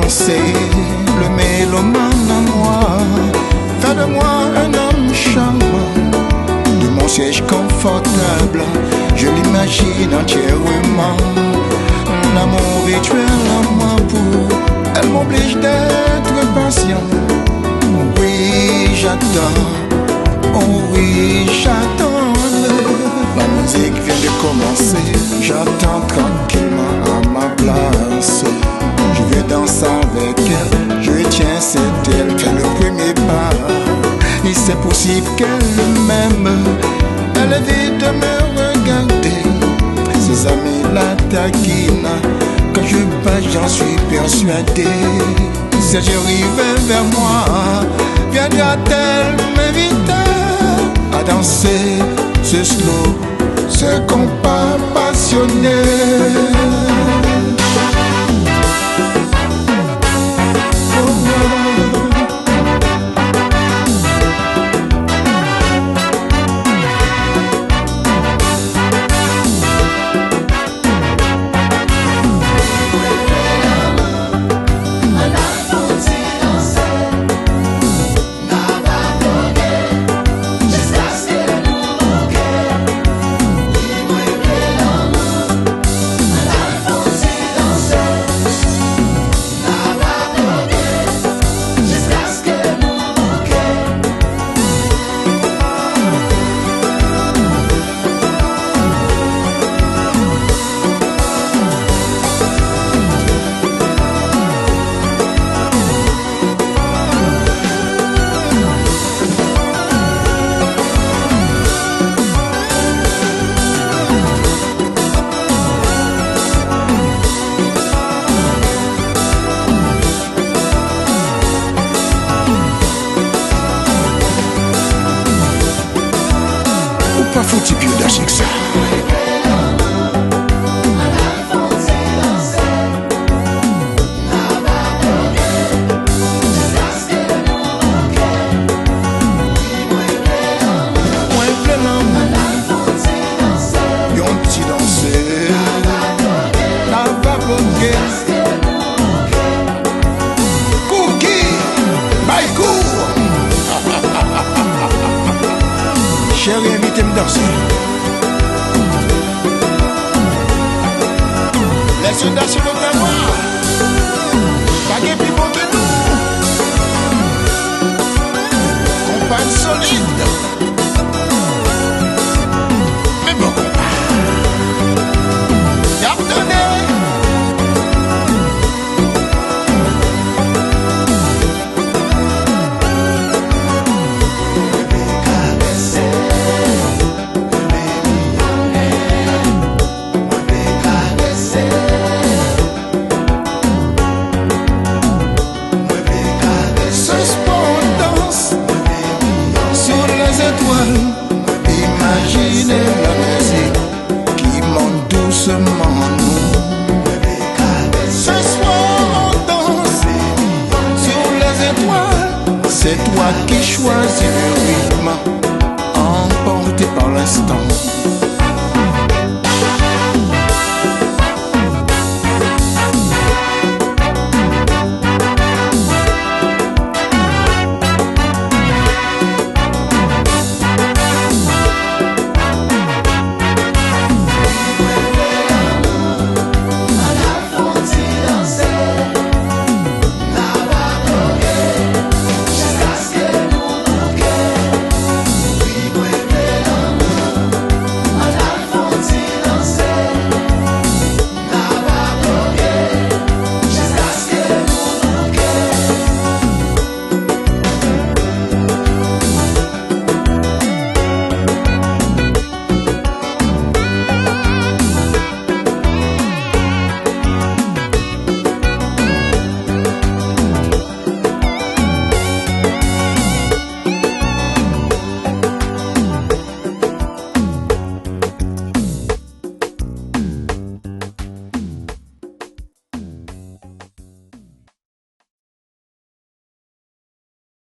C'est le mélomane en moi. Fais de moi un homme charmant. De mon siège confortable, je l'imagine entièrement. L'amour rituel en moi pour elle m'oblige d'être patient. Oui, j'attends. Oh oui, j'attends. La musique vient de commencer. J'attends tranquillement à ma place. Je veux danser avec elle. Je tiens, c'est elle. Fait le premier pas. Et c'est possible qu'elle m'aime. Elle évite de me regarder. Ses amis la taquinent. Quand je passe, j'en suis persuadé. Si j'arrive vers moi, viendra-t-elle m'inviter à danser ce slow, ce compas passionné? Pas foutu pied d'âge que ça. Chérie, invitez-moi danser. Laisse-moi danser le tabac. Pas de plus bon que nous. Compagne solide. Mais bon compagne. Gardez. Imaginez la musique qui monte doucement nous. Ce soir on danse sur les étoiles. C'est toi qui choisis le rythme, emporté par l'instant.